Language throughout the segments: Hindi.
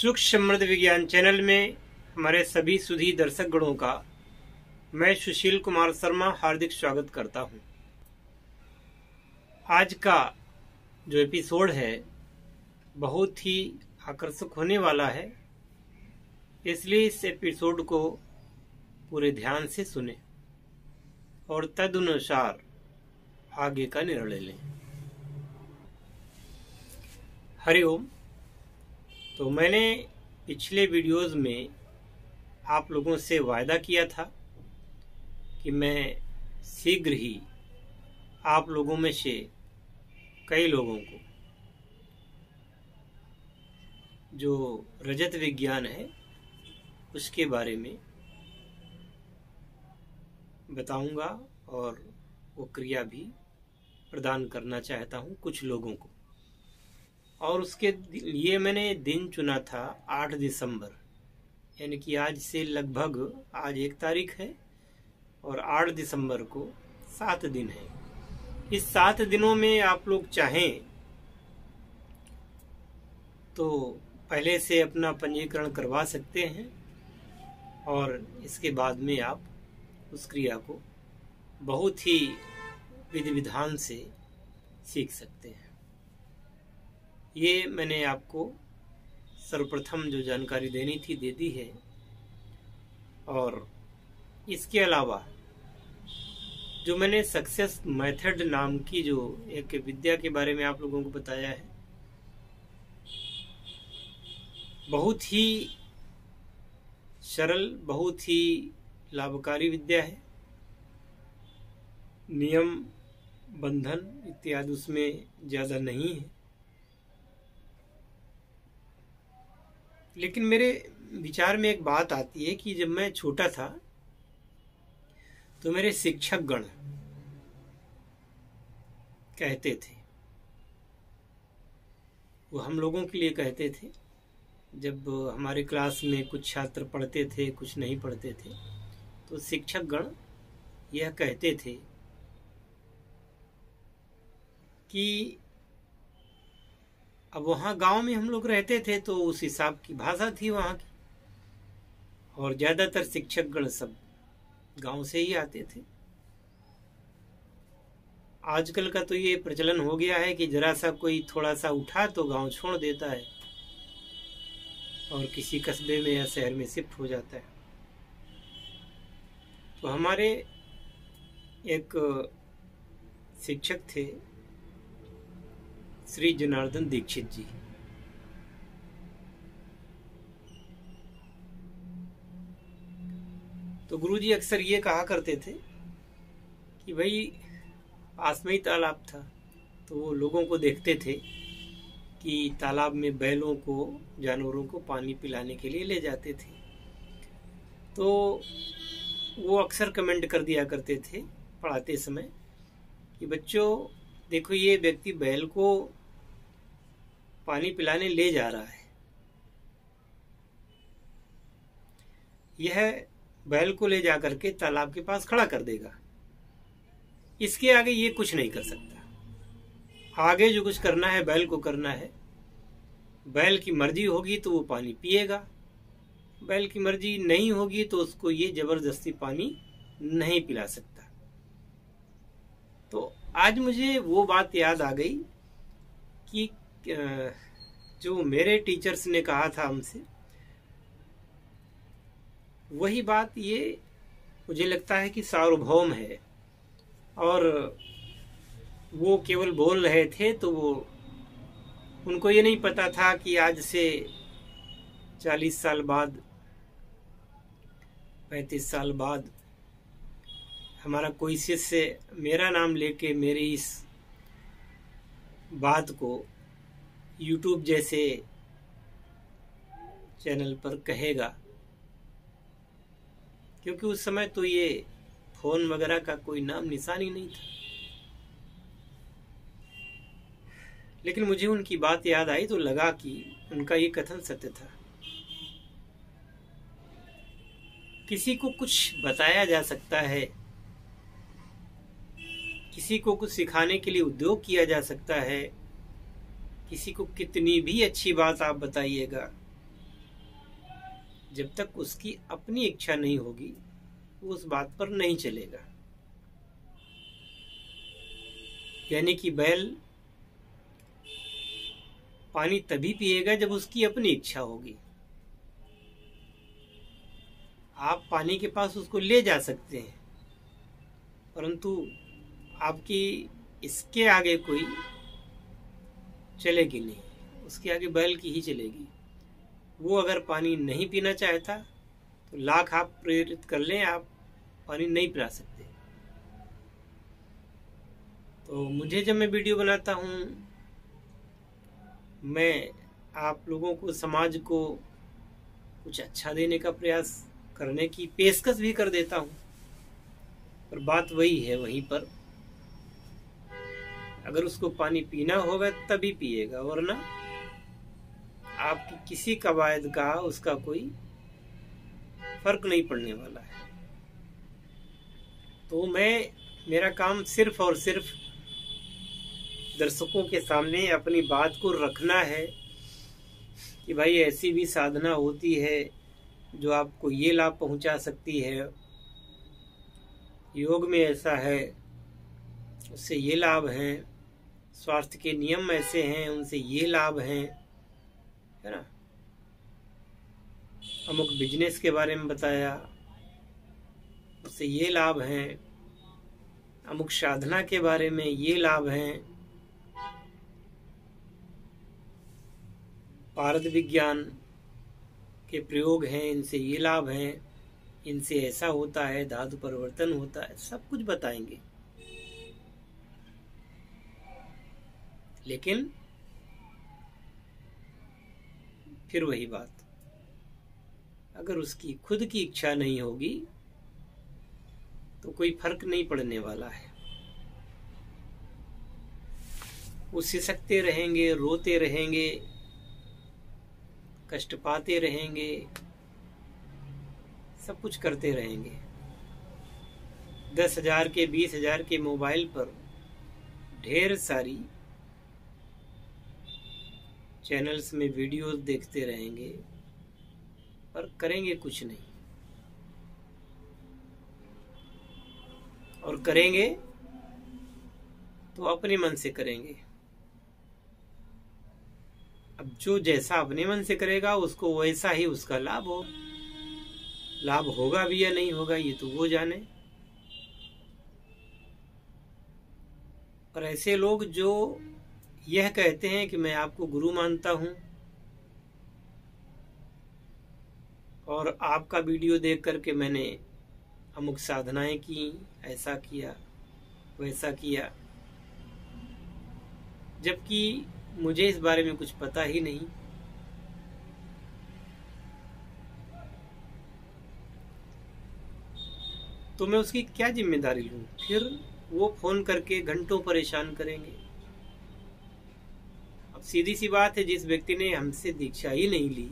सुख समृद्ध विज्ञान चैनल में हमारे सभी सुधी दर्शक गणों का मैं सुशील कुमार शर्मा हार्दिक स्वागत करता हूं। आज का जो एपिसोड है बहुत ही आकर्षक होने वाला है, इसलिए इस एपिसोड को पूरे ध्यान से सुने और तदनुसार आगे का निर्णय लें। हरिओम। तो मैंने पिछले वीडियोस में आप लोगों से वायदा किया था कि मैं शीघ्र ही आप लोगों में से कई लोगों को जो रजत विज्ञान है उसके बारे में बताऊंगा और वो क्रिया भी प्रदान करना चाहता हूं कुछ लोगों को। और उसके लिए मैंने दिन चुना था 8 दिसंबर, यानी कि आज से लगभग आज 1 तारीख है और 8 दिसंबर को 7 दिन है। इस 7 दिनों में आप लोग चाहें तो पहले से अपना पंजीकरण करवा सकते हैं और इसके बाद में आप उस क्रिया को बहुत ही विधि विधान से सीख सकते हैं। ये मैंने आपको सर्वप्रथम जो जानकारी देनी थी दे दी है। और इसके अलावा जो मैंने सक्सेस मेथड नाम की जो एक विद्या के बारे में आप लोगों को बताया है, बहुत ही सरल, बहुत ही लाभकारी विद्या है। नियम बंधन इत्यादि उसमें ज्यादा नहीं है, लेकिन मेरे विचार में एक बात आती है कि जब मैं छोटा था तो मेरे शिक्षक गण कहते थे, वो हम लोगों के लिए कहते थे। जब हमारे क्लास में कुछ छात्र पढ़ते थे, कुछ नहीं पढ़ते थे, तो शिक्षक गण यह कहते थे कि अब वहाँ गांव में हम लोग रहते थे तो उस हिसाब की भाषा थी वहाँ की, और ज्यादातर शिक्षक गण सब गांव से ही आते थे। आजकल का तो ये प्रचलन हो गया है कि जरा सा कोई थोड़ा सा उठा तो गांव छोड़ देता है और किसी कस्बे में या शहर में शिफ्ट हो जाता है। तो हमारे एक शिक्षक थे श्री जनार्दन दीक्षित जी। तो गुरुजी अक्सर ये कहा करते थे कि भाई पास में ही तालाब था, तो वो लोगों को देखते थे कि तालाब में बैलों को, जानवरों को पानी पिलाने के लिए ले जाते थे। तो वो अक्सर कमेंट कर दिया करते थे पढ़ाते समय कि बच्चों देखो, ये व्यक्ति बैल को पानी पिलाने ले जा रहा है, यह बैल को ले जाकर के तालाब के पास खड़ा कर देगा, इसके आगे ये कुछ नहीं कर सकता। आगे जो कुछ करना है बैल को करना है। बैल की मर्जी होगी तो वो पानी पिएगा, बैल की मर्जी नहीं होगी तो उसको ये जबरदस्ती पानी नहीं पिला सकता। तो आज मुझे वो बात याद आ गई कि जो मेरे टीचर्स ने कहा था हमसे, वही बात ये मुझे लगता है कि सार्वभौम है। और वो केवल बोल रहे थे तो वो उनको ये नहीं पता था कि आज से 40 साल बाद, 35 साल बाद हमारा कोई शिष्य मेरा नाम लेके मेरी इस बात को YouTube जैसे चैनल पर कहेगा, क्योंकि उस समय तो ये फोन वगैरह का कोई नाम निशान ही नहीं था। लेकिन मुझे उनकी बात याद आई तो लगा कि उनका ये कथन सत्य था। किसी को कुछ बताया जा सकता है, किसी को कुछ सिखाने के लिए उद्योग किया जा सकता है, किसी को कितनी भी अच्छी बात आप बताइएगा जब तक उसकी अपनी इच्छा नहीं होगी वो उस बात पर नहीं चलेगा। यानी कि बैल पानी तभी पिएगा जब उसकी अपनी इच्छा होगी। आप पानी के पास उसको ले जा सकते हैं, परंतु आपकी इसके आगे कोई चलेगी नहीं, उसके आगे बैल की ही चलेगी। वो अगर पानी नहीं पीना चाहता तो लाख आप प्रेरित कर लें, आप पानी नहीं पिला सकते। तो मुझे जब मैं वीडियो बनाता हूँ, मैं आप लोगों को, समाज को कुछ अच्छा देने का प्रयास करने की पेशकश भी कर देता हूँ, पर बात वही है वहीं पर। अगर उसको पानी पीना होगा तभी पिएगा, वरना आपकी किसी कवायद का उसका कोई फर्क नहीं पड़ने वाला है। तो मेरा काम सिर्फ और सिर्फ दर्शकों के सामने अपनी बात को रखना है कि भाई ऐसी भी साधना होती है जो आपको ये लाभ पहुंचा सकती है, योग में ऐसा है, उससे ये लाभ हैं, स्वास्थ्य के नियम ऐसे हैं, उनसे ये लाभ हैं, है ना। अमुक बिजनेस के बारे में बताया, उससे ये लाभ हैं, अमुक साधना के बारे में ये लाभ हैं, पारद विज्ञान के प्रयोग हैं, इनसे ये लाभ हैं, इनसे ऐसा होता है, धातु परिवर्तन होता है, सब कुछ बताएंगे। लेकिन फिर वही बात, अगर उसकी खुद की इच्छा नहीं होगी तो कोई फर्क नहीं पड़ने वाला है। वो सिसकते रहेंगे, रोते रहेंगे, कष्ट पाते रहेंगे, सब कुछ करते रहेंगे। 10,000 के 20,000 के मोबाइल पर ढेर सारी चैनल्स में वीडियोस देखते रहेंगे, पर करेंगे कुछ नहीं। और करेंगे तो अपने मन से करेंगे। अब जो जैसा अपने मन से करेगा उसको वैसा ही उसका लाभ होगा भी या नहीं होगा ये तो वो जाने। और ऐसे लोग जो यह कहते हैं कि मैं आपको गुरु मानता हूं और आपका वीडियो देख करके मैंने अमुक साधनाएं की, ऐसा किया वैसा किया, जबकि मुझे इस बारे में कुछ पता ही नहीं। तो मैं उसकी क्या जिम्मेदारी लूं? फिर वो फोन करके घंटों परेशान करेंगे। अब सीधी सी बात है, जिस व्यक्ति ने हमसे दीक्षा ही नहीं ली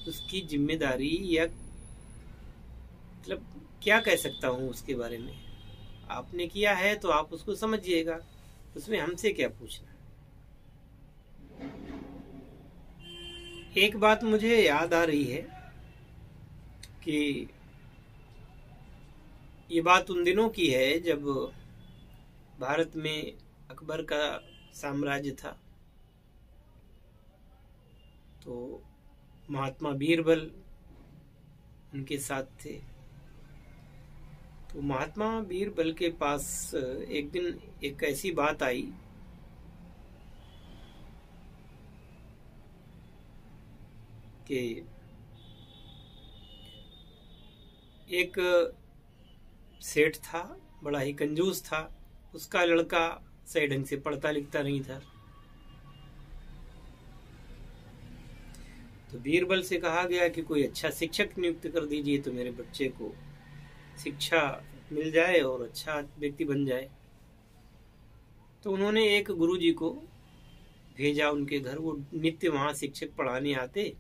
उसकी जिम्मेदारी या मतलब क्या कह सकता हूं उसके बारे में। आपने किया है तो आप उसको समझिएगा, उसमें हमसे क्या पूछना। एक बात मुझे याद आ रही है कि ये बात उन दिनों की है जब भारत में अकबर का साम्राज्य था। तो महात्मा बीरबल उनके साथ थे। तो महात्मा बीरबल के पास एक दिन एक ऐसी बात आई कि एक सेठ था, बड़ा ही कंजूस था, उसका लड़का सही ढंग से पढ़ता लिखता नहीं था। तो बीरबल से कहा गया कि कोई अच्छा शिक्षक नियुक्त कर दीजिए तो मेरे बच्चे को शिक्षा मिल जाए और अच्छा व्यक्ति बन जाए। तो उन्होंने एक गुरुजी को भेजा उनके घर। वो नित्य वहां शिक्षक पढ़ाने आते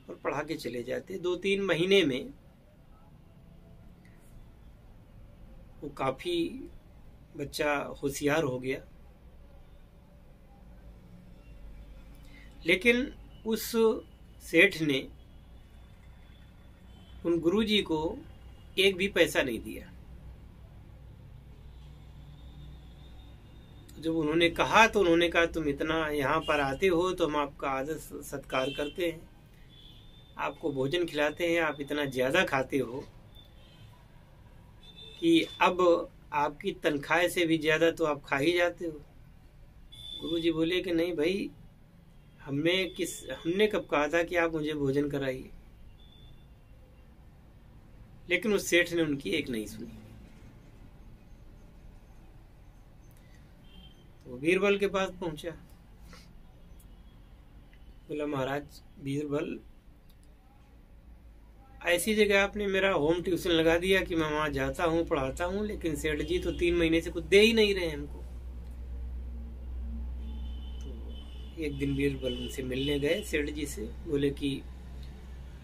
और पढ़ा के चले जाते। 2-3 महीने में वो काफी बच्चा होशियार हो गया। लेकिन उस सेठ ने उन गुरुजी को एक भी पैसा नहीं दिया। जब उन्होंने कहा तो उन्होंने कहा तुम इतना यहाँ पर आते हो तो हम आपका आदर सत्कार करते हैं, आपको भोजन खिलाते हैं, आप इतना ज्यादा खाते हो कि अब आपकी तनख्वाह से भी ज्यादा तो आप खा ही जाते हो। गुरुजी बोले कि नहीं भाई, हमने कब कहा था कि आप मुझे भोजन कराइए। लेकिन उस सेठ ने उनकी एक नहीं सुनी। तो बीरबल के पास पहुंचा, बोला महाराज बीरबल, ऐसी जगह आपने मेरा होम ट्यूशन लगा दिया कि मैं वहां जाता हूँ पढ़ाता हूँ, लेकिन सेठ जी तो 3 महीने से कुछ दे ही नहीं रहे हमको। तो एक दिन बीरबल उनसे मिलने गए सेठ जी से। बोले कि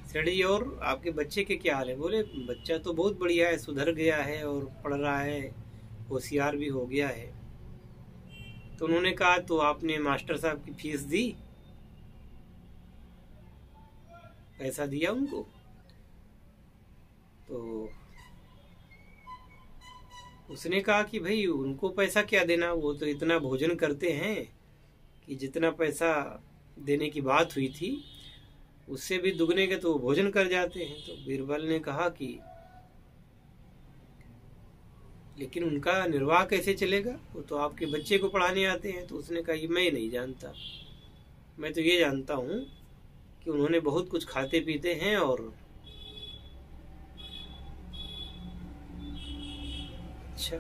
सेठ जी और आपके बच्चे के क्या हाल है? बोले बच्चा तो बहुत बढ़िया है, सुधर गया है और पढ़ रहा है, होशियार भी हो गया है। तो उन्होंने कहा तो आपने मास्टर साहब की फीस दी, पैसा दिया उनको? तो उसने कहा कि भाई उनको पैसा क्या देना, वो तो इतना भोजन करते हैं कि जितना पैसा देने की बात हुई थी उससे भी दुगने के तो भोजन कर जाते हैं। तो बीरबल ने कहा कि लेकिन उनका निर्वाह कैसे चलेगा, वो तो आपके बच्चे को पढ़ाने आते हैं। तो उसने कहा ये मैं नहीं जानता, मैं तो ये जानता हूँ कि उन्होंने बहुत कुछ खाते पीते हैं और अच्छा,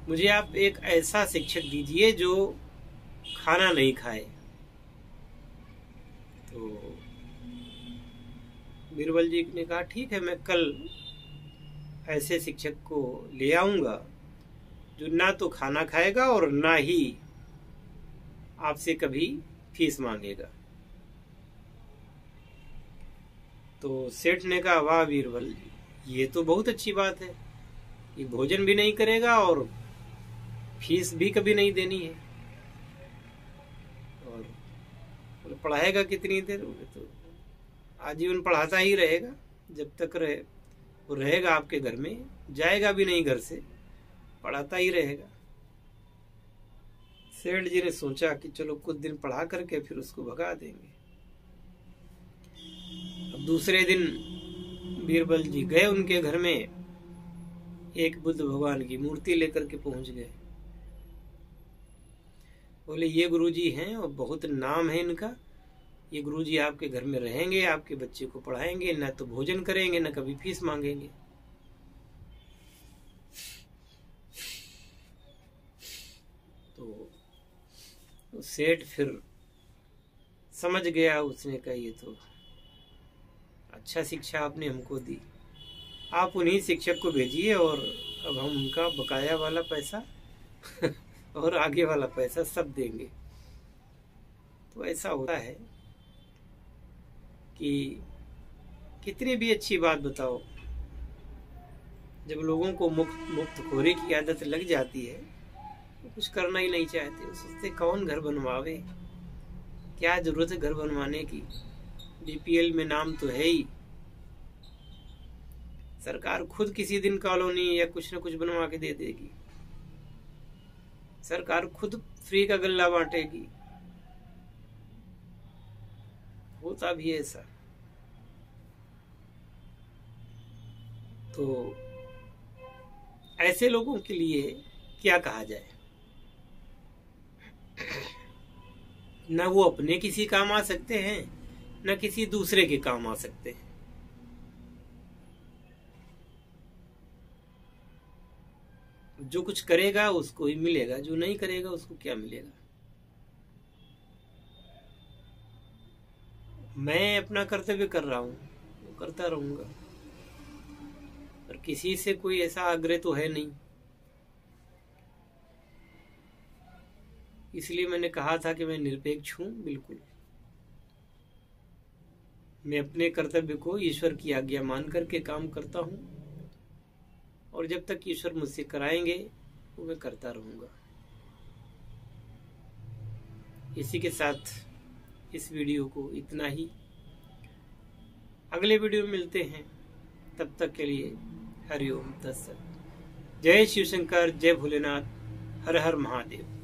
मुझे आप एक ऐसा शिक्षक दीजिए जो खाना नहीं खाए। तो बीरबल जी ने कहा ठीक है, मैं कल ऐसे शिक्षक को ले आऊंगा जो ना तो खाना खाएगा और ना ही आपसे कभी फीस मांगेगा। तो सेठ ने कहा वाह बीरबल जी, ये तो बहुत अच्छी बात है, ये भोजन भी नहीं करेगा और फीस भी कभी नहीं देनी है, और पढ़ाएगा कितनी देर? तो आजीवन पढ़ाता ही रहेगा, जब तक वो रहेगा आपके घर में, जाएगा भी नहीं घर से, पढ़ाता ही रहेगा। सेठ जी ने सोचा कि चलो कुछ दिन पढ़ा करके फिर उसको भगा देंगे। अब दूसरे दिन बीरबल जी गए उनके घर में, एक बुद्ध भगवान की मूर्ति लेकर के पहुंच गए। बोले ये गुरुजी हैं और बहुत नाम है इनका, ये गुरुजी आपके घर में रहेंगे, आपके बच्चे को पढ़ाएंगे, ना तो भोजन करेंगे ना कभी फीस मांगेंगे। तो सेठ फिर समझ गया, उसने कहा ये तो अच्छा शिक्षा आपने हमको दी, आप उन्हीं शिक्षक को भेजिए और अब हम उनका बकाया वाला पैसा और आगे वाला पैसा सब देंगे। तो ऐसा होता है कि कितनी भी अच्छी बात बताओ, जब लोगों को मुफ्तखोरी की आदत लग जाती है तो कुछ करना ही नहीं चाहते। वो सोचते कौन घर बनवावे, क्या जरूरत है घर बनवाने की, बीपीएल में नाम तो है ही, सरकार खुद किसी दिन कॉलोनी या कुछ न कुछ बनवा के दे देगी, सरकार खुद फ्री का गल्ला बांटेगी। होता भी है ऐसा। तो ऐसे लोगों के लिए क्या कहा जाए, न वो अपने किसी काम आ सकते हैं न किसी दूसरे के काम आ सकते हैं। जो कुछ करेगा उसको ही मिलेगा, जो नहीं करेगा उसको क्या मिलेगा। मैं अपना कर्तव्य कर रहा हूं, वो करता रहूंगा, पर किसी से कोई ऐसा आग्रह तो है नहीं। इसलिए मैंने कहा था कि मैं निरपेक्ष हूं, बिल्कुल मैं अपने कर्तव्य को ईश्वर की आज्ञा मान करके काम करता हूं, और जब तक ईश्वर मुझसे कराएंगे वो मैं करता रहूंगा। इसी के साथ इस वीडियो को इतना ही, अगले वीडियो में मिलते हैं। तब तक के लिए हरिओम तत्सत। जय शिव शंकर, जय भोलेनाथ, हर हर महादेव।